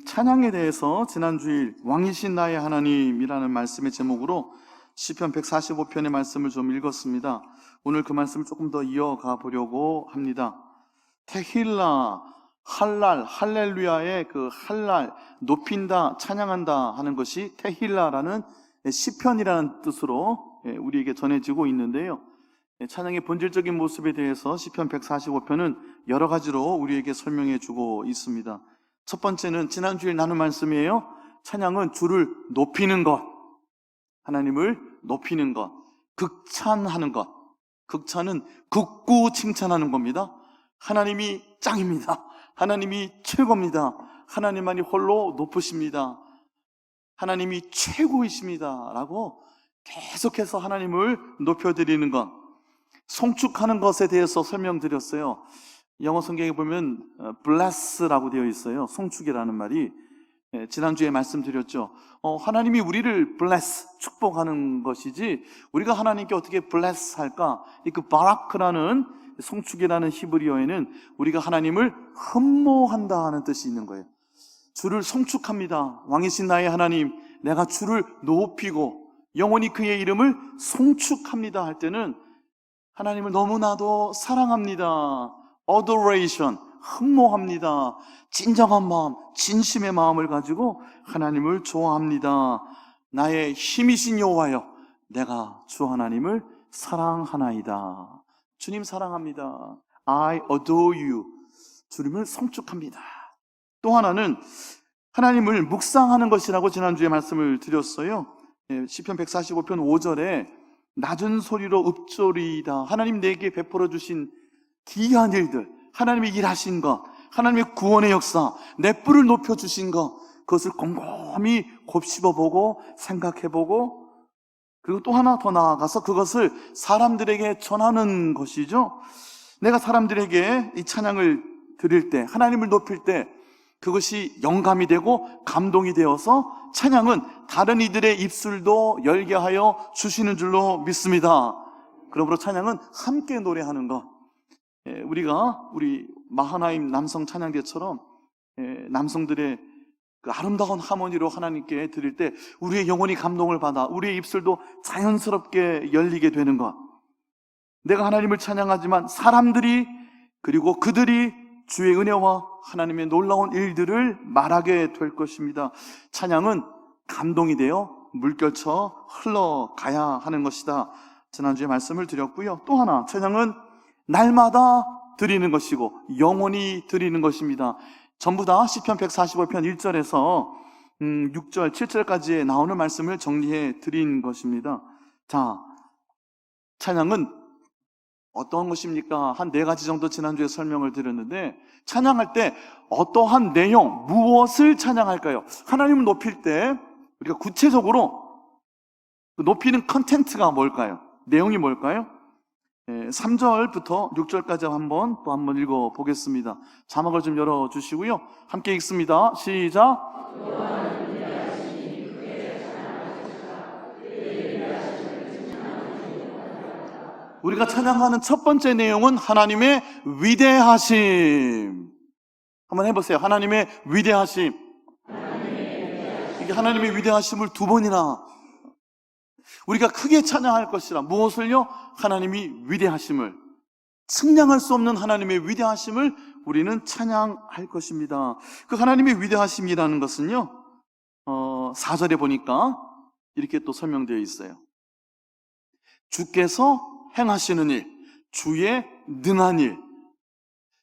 찬양에 대해서 지난주일 왕이신 나의 하나님이라는 말씀의 제목으로 시편 145편의 말씀을 좀 읽었습니다. 오늘 그 말씀을 조금 더 이어가 보려고 합니다. 테힐라, 할랄, 할렐루야의 그 할랄, 높인다, 찬양한다 하는 것이 테힐라라는 시편이라는 뜻으로 우리에게 전해지고 있는데요. 찬양의 본질적인 모습에 대해서 시편 145편은 여러 가지로 우리에게 설명해 주고 있습니다. 첫 번째는 지난주에 나눈 말씀이에요. 찬양은 주를 높이는 것, 하나님을 높이는 것, 극찬하는 것. 극찬은 극구 칭찬하는 겁니다. 하나님이 짱입니다. 하나님이 최고입니다. 하나님만이 홀로 높으십니다. 하나님이 최고이십니다 라고 계속해서 하나님을 높여드리는 것, 송축하는 것에 대해서 설명드렸어요. 영어 성경에 보면 bless라고 되어 있어요. 송축이라는 말이. 지난주에 말씀드렸죠. 하나님이 우리를 bless, 축복하는 것이지 우리가 하나님께 어떻게 bless 할까? 그 바라크라는 송축이라는 히브리어에는 우리가 하나님을 흠모한다 하는 뜻이 있는 거예요. 주를 송축합니다. 왕이신 나의 하나님, 내가 주를 높이고 영원히 그의 이름을 송축합니다 할 때는 하나님을 너무나도 사랑합니다. adoration, 흠모합니다. 진정한 마음, 진심의 마음을 가지고 하나님을 좋아합니다. 나의 힘이신 여호와여, 내가 주 하나님을 사랑하나이다. 주님 사랑합니다. I adore you. 주님을 송축합니다. 또 하나는 하나님을 묵상하는 것이라고 지난주에 말씀을 드렸어요. 시편 145편 5절에 낮은 소리로 읊조리이다. 하나님 내게 베풀어 주신 기이한 일들, 하나님의 일하신 것, 하나님의 구원의 역사, 내 뿔을 높여주신 것, 그것을 곰곰이 곱씹어보고 생각해보고, 그리고 또 하나 더 나아가서 그것을 사람들에게 전하는 것이죠. 내가 사람들에게 이 찬양을 드릴 때, 하나님을 높일 때 그것이 영감이 되고 감동이 되어서 찬양은 다른 이들의 입술도 열게 하여 주시는 줄로 믿습니다. 그러므로 찬양은 함께 노래하는 것. 우리 마하나임 남성 찬양대처럼 남성들의 그 아름다운 하모니로 하나님께 드릴 때 우리의 영혼이 감동을 받아 우리의 입술도 자연스럽게 열리게 되는 것. 내가 하나님을 찬양하지만 사람들이 그리고 그들이 주의 은혜와 하나님의 놀라운 일들을 말하게 될 것입니다. 찬양은 감동이 되어 물결쳐 흘러가야 하는 것이다. 지난주에 말씀을 드렸고요. 또 하나, 찬양은 날마다 드리는 것이고 영원히 드리는 것입니다. 전부 다 시편 145편 1절에서 6절, 7절까지 나오는 말씀을 정리해 드린 것입니다. 자, 찬양은 어떠한 것입니까? 한 4가지 정도 지난주에 설명을 드렸는데, 찬양할 때 어떠한 내용, 무엇을 찬양할까요? 하나님을 높일 때 우리가 구체적으로 높이는 컨텐츠가 뭘까요? 내용이 뭘까요? 3절부터 6절까지 한번 읽어보겠습니다. 자막을 좀 열어주시고요. 함께 읽습니다. 시작. 우리가 찬양하는 첫 번째 내용은 하나님의 위대하심. 한번 해보세요. 하나님의 위대하심. 이게 하나님의 위대하심을 2번이나 우리가 크게 찬양할 것이라. 무엇을요? 하나님이 위대하심을, 측량할 수 없는 하나님의 위대하심을 우리는 찬양할 것입니다. 그 하나님의 위대하심이라는 것은요, 4절에 보니까 이렇게 또 설명되어 있어요. 주께서 행하시는 일, 주의 능한 일,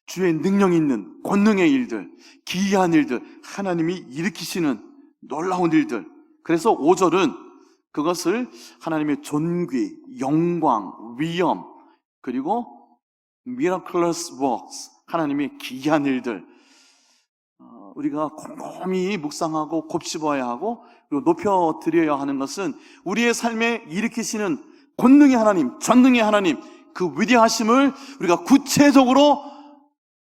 주의 능력 있는 권능의 일들, 기이한 일들, 하나님이 일으키시는 놀라운 일들. 그래서 5절은 그것을 하나님의 존귀, 영광, 위엄, 그리고 miraculous works, 하나님의 기이한 일들, 우리가 곰곰이 묵상하고 곱씹어야 하고 그리고 높여드려야 하는 것은 우리의 삶에 일으키시는 권능의 하나님, 전능의 하나님, 그 위대하심을 우리가 구체적으로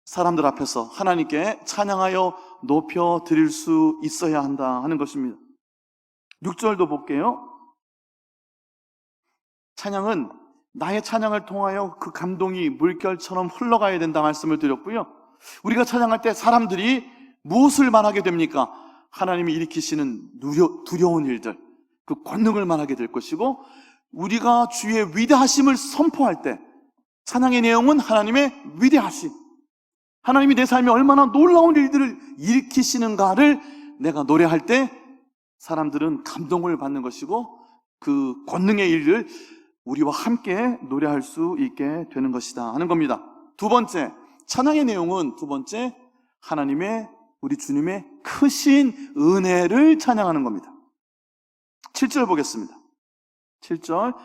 사람들 앞에서 하나님께 찬양하여 높여드릴 수 있어야 한다 하는 것입니다. 6절도 볼게요. 찬양은 나의 찬양을 통하여 그 감동이 물결처럼 흘러가야 된다 말씀을 드렸고요. 우리가 찬양할 때 사람들이 무엇을 말하게 됩니까? 하나님이 일으키시는 두려운 일들, 그 권능을 말하게 될 것이고, 우리가 주의 위대하심을 선포할 때 찬양의 내용은 하나님의 위대하심, 하나님이 내 삶에 얼마나 놀라운 일들을 일으키시는가를 내가 노래할 때 사람들은 감동을 받는 것이고, 그 권능의 일을 우리와 함께 노래할 수 있게 되는 것이다 하는 겁니다. 두 번째, 찬양의 내용은 두 번째, 하나님의, 우리 주님의 크신 은혜를 찬양하는 겁니다. 7절 보겠습니다. 7절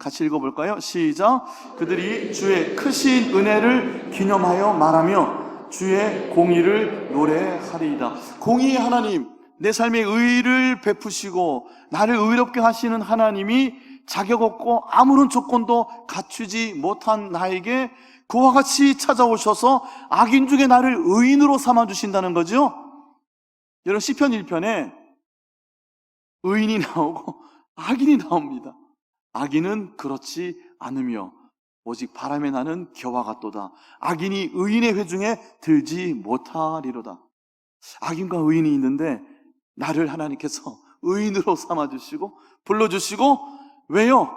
같이 읽어볼까요? 시작. 그들이 주의 크신 은혜를 기념하여 말하며 주의 공의를 노래하리이다. 공의의 하나님, 내 삶에 의를 베푸시고 나를 의롭게 하시는 하나님이 자격 없고 아무런 조건도 갖추지 못한 나에게 그와 같이 찾아오셔서 악인 중에 나를 의인으로 삼아주신다는 거죠. 여러분, 시편 1편에 의인이 나오고 악인이 나옵니다. 악인은 그렇지 않으며 오직 바람에 나는 겨와 같도다. 악인이 의인의 회중에 들지 못하리로다. 악인과 의인이 있는데 나를 하나님께서 의인으로 삼아주시고 불러주시고, 왜요?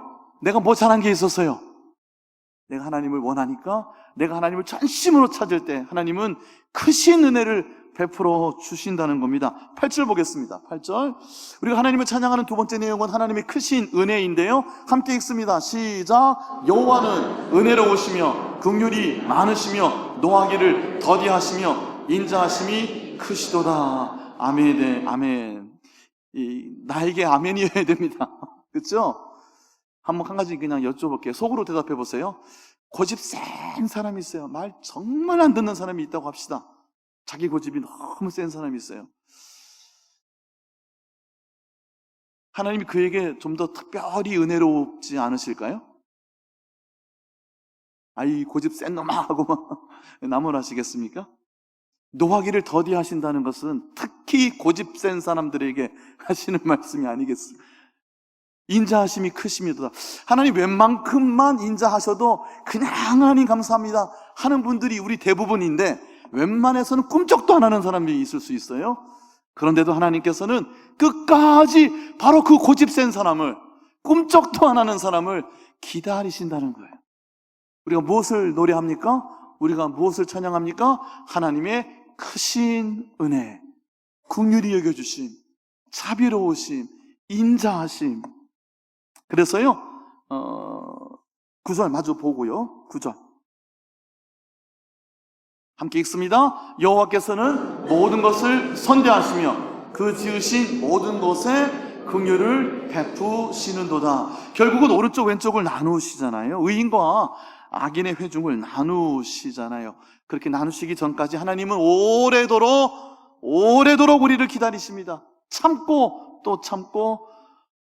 내가 뭐 잘한 게 있었어요? 내가 하나님을 원하니까, 내가 하나님을 전심으로 찾을 때 하나님은 크신 은혜를 베풀어 주신다는 겁니다. 8절 보겠습니다. 8절. 우리가 하나님을 찬양하는 두 번째 내용은 하나님의 크신 은혜인데요, 함께 읽습니다. 시작. 여호와는 은혜로우시며 긍휼이 많으시며 노하기를 더디하시며 인자하심이 크시도다. 아멘. 아멘. 나에게 아멘이어야 됩니다. 그렇죠? 한번 한 가지 그냥 여쭤볼게요. 속으로 대답해 보세요. 고집 센 사람이 있어요. 말 정말 안 듣는 사람이 있다고 합시다. 자기 고집이 너무 센 사람이 있어요. 하나님이 그에게 좀 더 특별히 은혜롭지 않으실까요? 아이 고집 센 놈아 하고 막 나무라시겠습니까? 노하기를 더디하신다는 것은 특히 고집 센 사람들에게 하시는 말씀이 아니겠습니까? 인자하심이 크심이도다. 하나님 웬만큼만 인자하셔도 그냥 하나님 감사합니다 하는 분들이 우리 대부분인데, 웬만해서는 꿈쩍도 안 하는 사람이 있을 수 있어요. 그런데도 하나님께서는 끝까지 바로 그 고집 센 사람을, 꿈쩍도 안 하는 사람을 기다리신다는 거예요. 우리가 무엇을 노래합니까? 우리가 무엇을 찬양합니까? 하나님의 크신 은혜, 긍휼히 여겨주심, 자비로우심, 인자하심. 그래서요, 9절 마주 보고요. 9절 함께 읽습니다. 여호와께서는 모든 것을 선대하시며 그 지으신 모든 것에 긍휼을 베푸시는도다. 결국은 오른쪽 왼쪽을 나누시잖아요. 의인과 악인의 회중을 나누시잖아요. 그렇게 나누시기 전까지 하나님은 오래도록 우리를 기다리십니다. 참고 또 참고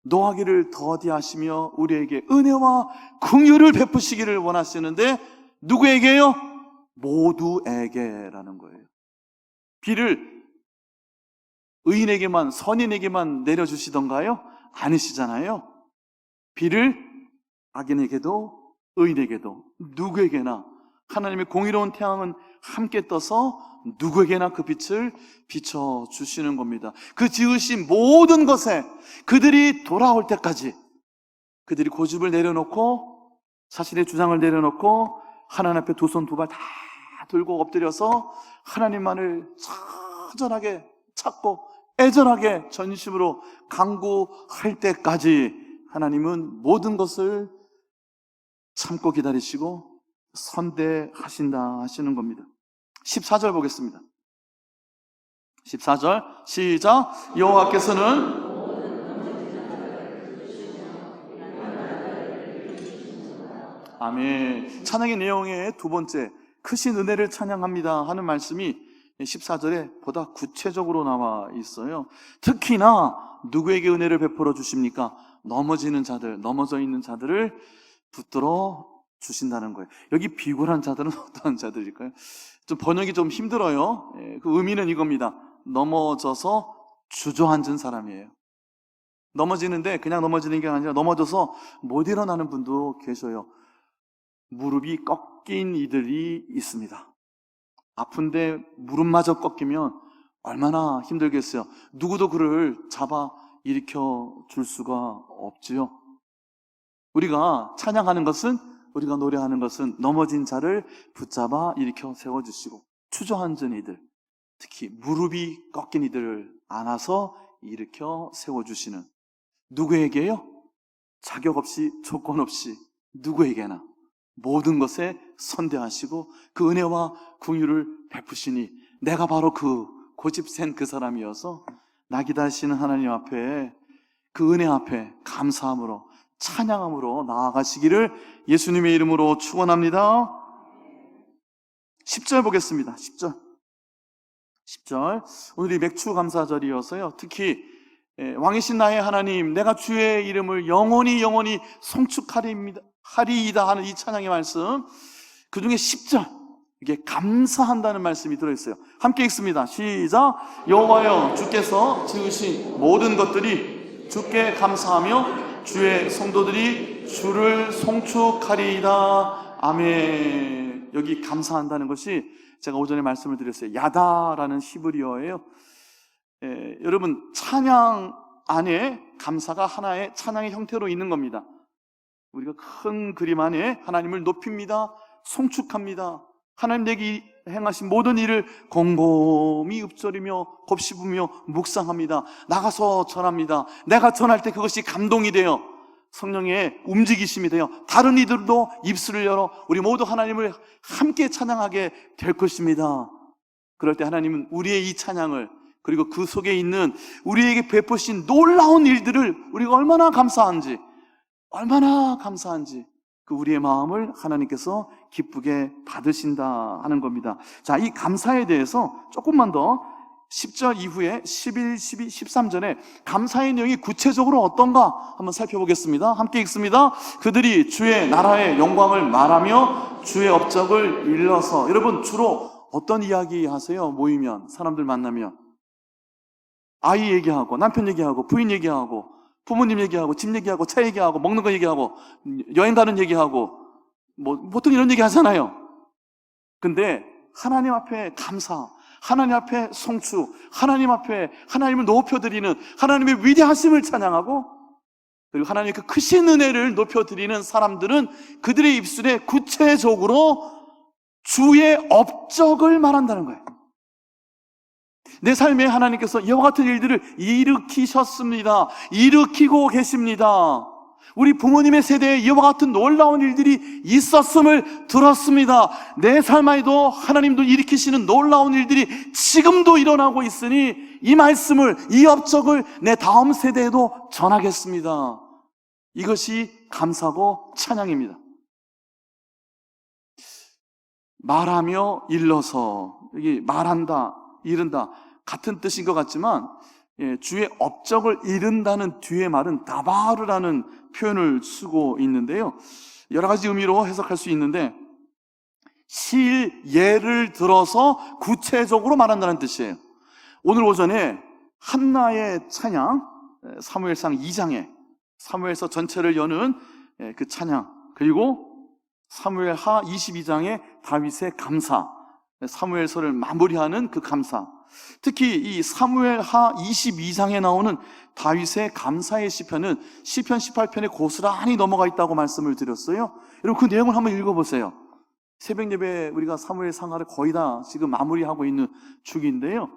노하기를 더디하시며 우리에게 은혜와 긍휼을 베푸시기를 원하시는데, 누구에게요? 모두에게라는 거예요. 비를 의인에게만, 선인에게만 내려주시던가요? 아니시잖아요. 비를 악인에게도 의인에게도 누구에게나 하나님의 공의로운 태양은 함께 떠서 누구에게나 그 빛을 비춰주시는 겁니다. 그 지으신 모든 것에 그들이 돌아올 때까지, 그들이 고집을 내려놓고 자신의 주장을 내려놓고 하나님 앞에 두 손 두 발 다 들고 엎드려서 하나님만을 처절하게 찾고 애절하게 전심으로 간구할 때까지 하나님은 모든 것을 참고 기다리시고 선대하신다 하시는 겁니다. 14절 보겠습니다. 14절 시작. 여호와께서는 아멘. 찬양의 내용의 두 번째, 크신 은혜를 찬양합니다 하는 말씀이 14절에 보다 구체적으로 나와 있어요. 특히나 누구에게 은혜를 베풀어 주십니까? 넘어지는 자들, 넘어져 있는 자들을 붙들어 주신다는 거예요. 여기 비굴한 자들은 어떠한 자들일까요? 좀 번역이 좀 힘들어요. 그 의미는 이겁니다. 넘어져서 주저앉은 사람이에요. 넘어지는데 그냥 넘어지는 게 아니라 넘어져서 못 일어나는 분도 계셔요. 무릎이 꺾인 이들이 있습니다. 아픈데 무릎마저 꺾이면 얼마나 힘들겠어요. 누구도 그를 잡아 일으켜 줄 수가 없지요. 우리가 찬양하는 것은, 우리가 노래하는 것은 넘어진 자를 붙잡아 일으켜 세워주시고, 주저앉은 이들, 특히 무릎이 꺾인 이들을 안아서 일으켜 세워주시는, 누구에게요? 자격 없이, 조건 없이 누구에게나 모든 것에 선대하시고 그 은혜와 긍휼을 베푸시니, 내가 바로 그 고집센 그 사람이어서 나 기다리시는 하나님 앞에, 그 은혜 앞에 감사함으로, 찬양함으로 나아가시기를 예수님의 이름으로 축원합니다. 10절 보겠습니다. 10절. 오늘이 맥주 감사절이어서요, 특히 왕이신 나의 하나님, 내가 주의 이름을 영원히 송축하리이다 하는 이 찬양의 말씀, 그 중에 10절, 이게 감사한다는 말씀이 들어있어요. 함께 읽습니다. 시작. 여호와여, 주께서 지으신 모든 것들이 주께 감사하며 주의 성도들이 주를 송축하리이다. 아멘. 여기 감사한다는 것이, 제가 오전에 말씀을 드렸어요. 야다라는 히브리어예요. 여러분, 찬양 안에 감사가 하나의 찬양의 형태로 있는 겁니다. 우리가 큰 그림 안에 하나님을 높입니다. 송축합니다. 하나님 내게 행하신 모든 일을 곰곰이 읊조리며 곱씹으며 묵상합니다. 나가서 전합니다. 내가 전할 때 그것이 감동이 되어 성령의 움직이심이 되어 다른 이들도 입술을 열어 우리 모두 하나님을 함께 찬양하게 될 것입니다. 그럴 때 하나님은 우리의 이 찬양을, 그리고 그 속에 있는 우리에게 베푸신 놀라운 일들을 우리가 얼마나 감사한지 그 우리의 마음을 하나님께서 기쁘게 받으신다 하는 겁니다. 자, 이 감사에 대해서 조금만 더 10절 이후에 11, 12, 13절에 감사의 내용이 구체적으로 어떤가 한번 살펴보겠습니다. 함께 읽습니다. 그들이 주의 나라의 영광을 말하며 주의 업적을 일러서. 여러분, 주로 어떤 이야기 하세요? 모이면, 사람들 만나면 아이 얘기하고, 남편 얘기하고, 부인 얘기하고, 부모님 얘기하고, 집 얘기하고, 차 얘기하고, 먹는 거 얘기하고, 여행 가는 얘기하고, 보통 이런 얘기 하잖아요. 근데 하나님 앞에 감사, 하나님 앞에 송축, 하나님 앞에 하나님을 높여드리는, 하나님의 위대하심을 찬양하고, 그리고 하나님의 그 크신 은혜를 높여드리는 사람들은 그들의 입술에 구체적으로 주의 업적을 말한다는 거예요. 내 삶에 하나님께서 이와 같은 일들을 일으키셨습니다. 일으키고 계십니다. 우리 부모님의 세대에 이와 같은 놀라운 일들이 있었음을 들었습니다. 내 삶 안에도 하나님도 일으키시는 놀라운 일들이 지금도 일어나고 있으니 이 말씀을, 이 업적을 내 다음 세대에도 전하겠습니다. 이것이 감사고 찬양입니다. 말하며 일러서, 여기 말한다, 이른다 같은 뜻인 것 같지만, 주의 업적을 이른다는 뒤에 말은 다바르라는 표현을 쓰고 있는데요, 여러 가지 의미로 해석할 수 있는데, 실 예를 들어서 구체적으로 말한다는 뜻이에요. 오늘 오전에 한나의 찬양, 사무엘상 2장에 사무엘서 전체를 여는 그 찬양, 그리고 사무엘하 22장에 다윗의 감사, 사무엘서를 마무리하는 그 감사, 특히 이 사무엘하 22장에 나오는 다윗의 감사의 시편은 시편 18편에 고스란히 넘어가 있다고 말씀을 드렸어요. 여러분, 그 내용을 한번 읽어보세요. 새벽 예배 우리가 사무엘 상하를 거의 다 지금 마무리하고 있는 중인데요,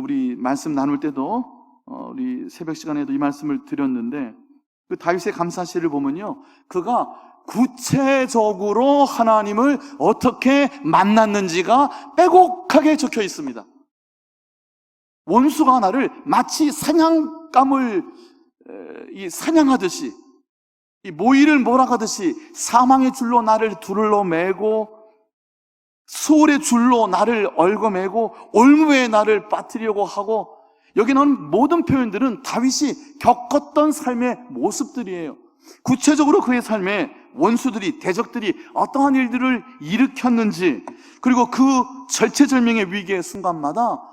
우리 말씀 나눌 때도 우리 새벽 시간에도 이 말씀을 드렸는데, 그 다윗의 감사시를 보면요, 그가 구체적으로 하나님을 어떻게 만났는지가 빼곡하게 적혀 있습니다. 원수가 나를 마치 사냥감을 사냥하듯이, 이 모이를 몰아가듯이 사망의 줄로 나를 둘러 매고 수월의 줄로 나를 얽어매고 올무에 나를 빠뜨리려고 하고, 여기 나오는 모든 표현들은 다윗이 겪었던 삶의 모습들이에요. 구체적으로 그의 삶에 원수들이, 대적들이 어떠한 일들을 일으켰는지, 그리고 그 절체절명의 위기의 순간마다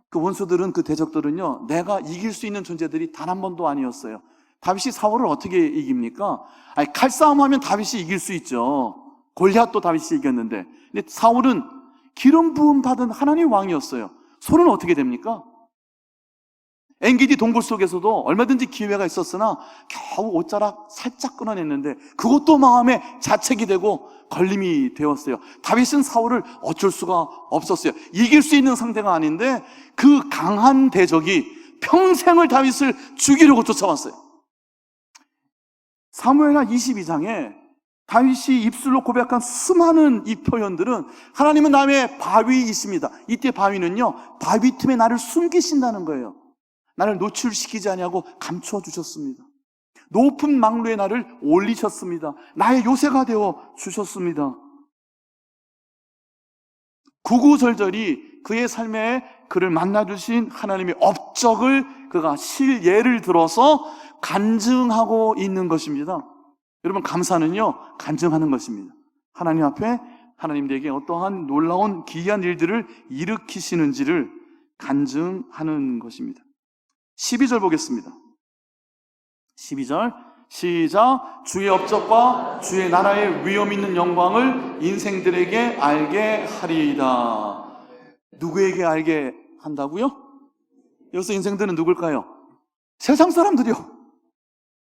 그 원수들은, 그 대적들은요, 내가 이길 수 있는 존재들이 단 한 번도 아니었어요. 다윗이 사울을 어떻게 이깁니까? 칼싸움하면 다윗이 이길 수 있죠. 골리앗도 다윗이 이겼는데, 근데 사울은 기름 부음 받은 하나님 왕이었어요. 손은 어떻게 됩니까? 엔기디 동굴 속에서도 얼마든지 기회가 있었으나 겨우 옷자락 살짝 끊어냈는데 그것도 마음에 자책이 되고 걸림이 되었어요. 다윗은 사울을 어쩔 수가 없었어요. 이길 수 있는 상대가 아닌데 그 강한 대적이 평생을 다윗을 죽이려고 쫓아왔어요. 사무엘하 22장에 다윗이 입술로 고백한 수많은 이 표현들은 하나님은 나의 바위이십니다. 이때 바위는요, 바위 틈에 나를 숨기신다는 거예요. 나를 노출시키지 아니하고 감춰주셨습니다. 높은 망루에 나를 올리셨습니다. 나의 요새가 되어 주셨습니다. 구구절절히 그의 삶에 그를 만나주신 하나님의 업적을 그가 실예를 들어서 간증하고 있는 것입니다. 여러분, 감사는요, 간증하는 것입니다. 하나님 앞에 하나님에게 어떠한 놀라운 기이한 일들을 일으키시는지를 간증하는 것입니다. 12절 보겠습니다. 12절 시작. 주의 업적과 주의 나라의 위엄 있는 영광을 인생들에게 알게 하리이다. 누구에게 알게 한다고요? 여기서 인생들은 누굴까요? 세상 사람들이요.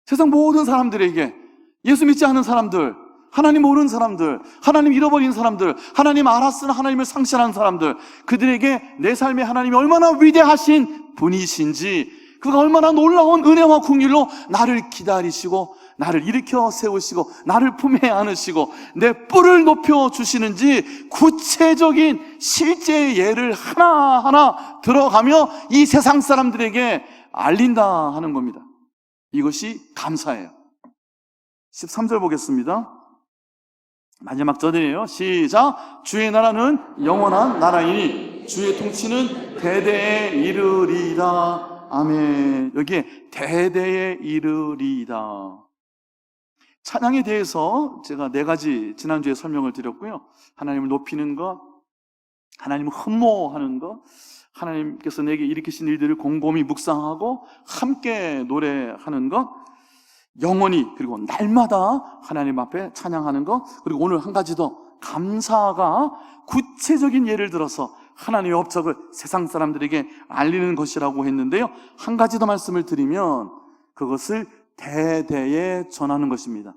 세상 모든 사람들에게, 예수 믿지 않은 사람들, 하나님 모르는 사람들, 하나님 잃어버린 사람들, 하나님 알았으나 하나님을 상실한 사람들, 그들에게 내 삶에 하나님이 얼마나 위대하신 분이신지, 그가 얼마나 놀라운 은혜와 긍휼로 나를 기다리시고 나를 일으켜 세우시고 나를 품에 안으시고 내 뿔을 높여주시는지 구체적인 실제 예를 하나하나 들어가며 이 세상 사람들에게 알린다 하는 겁니다. 이것이 감사예요. 13절 보겠습니다. 마지막 절이에요. 시작. 주의 나라는 영원한 나라이니 주의 통치는 대대에 이르리이다. 아멘. 여기에 대대에 이르리이다. 찬양에 대해서 제가 4가지 지난주에 설명을 드렸고요. 하나님을 높이는 것, 하나님을 흠모하는 것, 하나님께서 내게 일으키신 일들을 곰곰이 묵상하고 함께 노래하는 것, 영원히, 그리고 날마다 하나님 앞에 찬양하는 것, 그리고 오늘 한 가지 더, 감사가 구체적인 예를 들어서 하나님의 업적을 세상 사람들에게 알리는 것이라고 했는데요, 한 가지 더 말씀을 드리면 그것을 대대에 전하는 것입니다.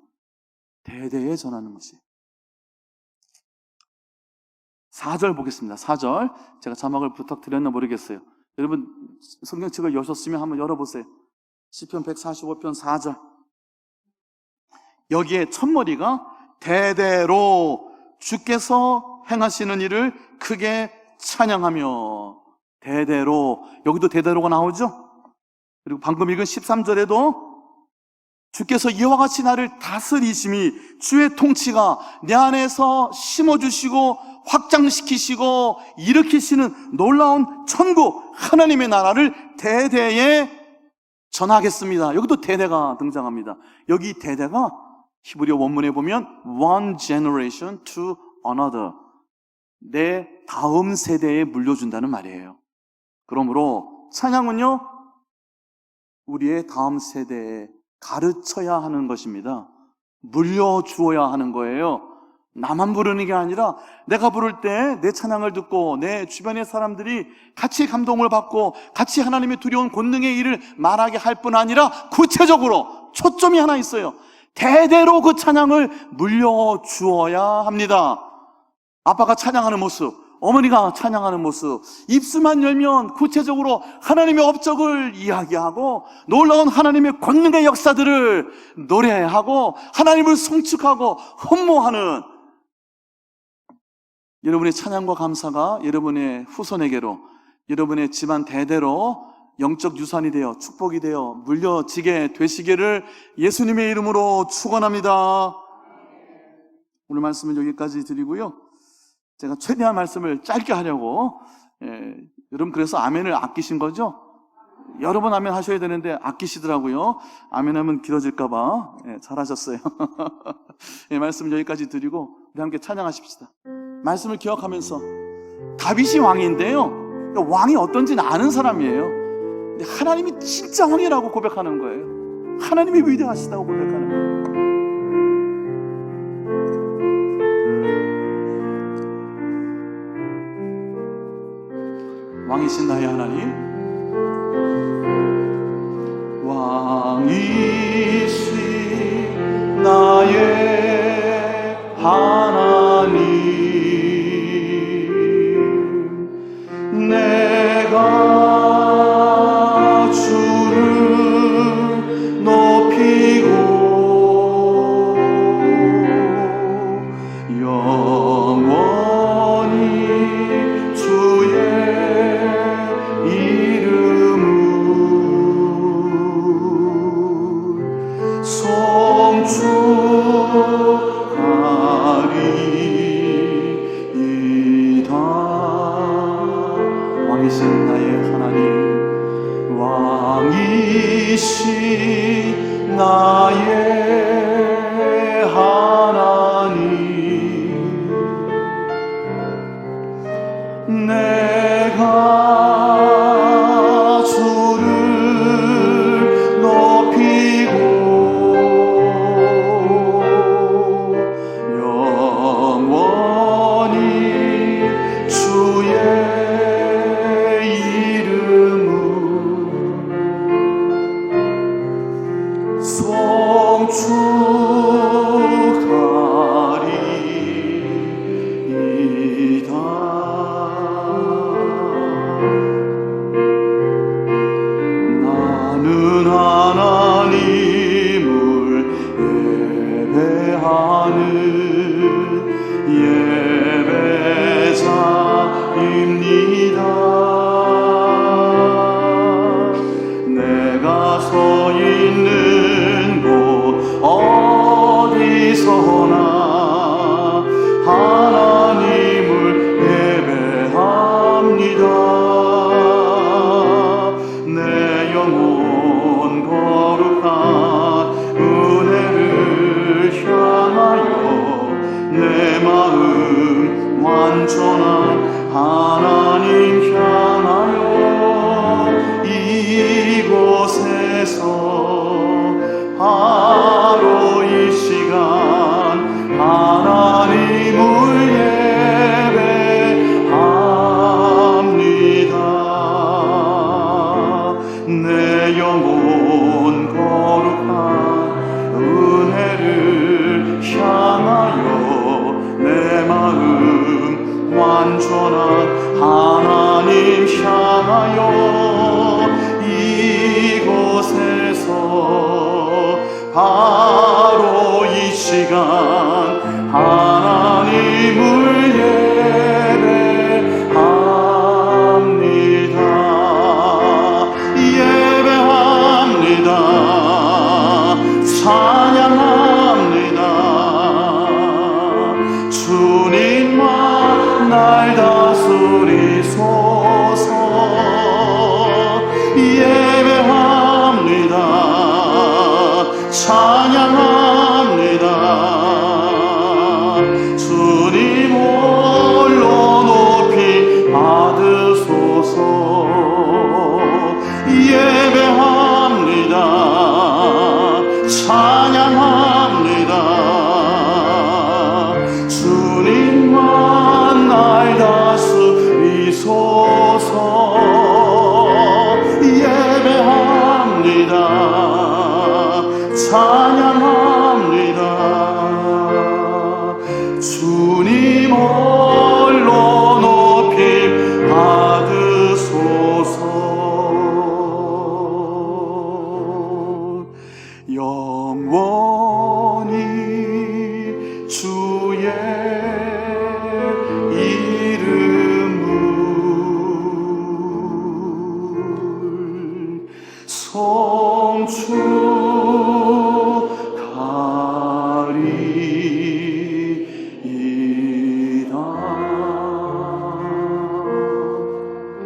대대에 전하는 것이. 4절 보겠습니다. 4절. 제가 자막을 부탁드렸나 모르겠어요. 여러분 성경책을 여셨으면 한번 열어보세요. 시편 145편 4절. 여기에 첫머리가 대대로 주께서 행하시는 일을 크게 찬양하며, 대대로, 여기도 대대로가 나오죠. 그리고 방금 읽은 13절에도 주께서 이와 같이 나를 다스리심이, 주의 통치가 내 안에서 심어주시고 확장시키시고 일으키시는 놀라운 천국 하나님의 나라를 대대에 전하겠습니다. 여기도 대대가 등장합니다. 여기 대대가 히브리어 원문에 보면 one generation to another, 내 다음 세대에 물려준다는 말이에요. 그러므로 찬양은요, 우리의 다음 세대에 가르쳐야 하는 것입니다. 물려주어야 하는 거예요. 나만 부르는 게 아니라 내가 부를 때 내 찬양을 듣고 내 주변의 사람들이 같이 감동을 받고 같이 하나님의 두려운 권능의 일을 말하게 할 뿐 아니라 구체적으로 초점이 하나 있어요. 대대로 그 찬양을 물려주어야 합니다. 아빠가 찬양하는 모습, 어머니가 찬양하는 모습, 입술만 열면 구체적으로 하나님의 업적을 이야기하고 놀라운 하나님의 권능의 역사들을 노래하고 하나님을 송축하고 흠모하는, 여러분의 찬양과 감사가 여러분의 후손에게로, 여러분의 집안 대대로 영적 유산이 되어 축복이 되어 물려지게 되시기를 예수님의 이름으로 축원합니다. 오늘 말씀은 여기까지 드리고요, 제가 최대한 말씀을 짧게 하려고, 여러분 그래서 아멘을 아끼신 거죠? 여러 번 아멘 하셔야 되는데 아끼시더라고요. 아멘 하면 길어질까봐. 잘하셨어요. 말씀 여기까지 드리고 우리 함께 찬양하십시다. 말씀을 기억하면서, 다윗이 왕인데요, 왕이 어떤지는 아는 사람이에요. 근데 하나님이 진짜 왕이라고 고백하는 거예요. 하나님이 위대하시다고 고백하는 거예요. 왕이신 나의 하나님, 왕이신 나의 하나님, 내가 주를 높이고 영원히 주의 이름을 송축하리이다. 왕이신 나의 하나님, 왕이신 나의 하나님, 내가 주를 높이고 영원히 주의 이름을 송축하리이다. 나는 하나님을 예배하는 예배자입니다. 내가 서 있는 곳 어디서나 하나님을 예배합니다. 내 영혼 거룩한 은혜를 향하여 내 마음 완전한 하나님 향하여 이곳에서 바로 이 시간 하나님을 예배합니다. 내 영혼 거룩한 은혜를 향하여 내 마음 완전한 하나님 향하여 이곳에서 바로 이 시간 하나님을 예배합니다. 예배합니다. 찬양합니다. 주님만 날 다스리소서. 예배합니다. 찬양합니다. 주님 홀로 높이 받으소서. 예배합니다. 찬양합니다. 주님만 날 다스리소서. 예배합니다. 찬양합니다. 주님 홀로 높이 받으소서. 영원히 주의 이름을 송축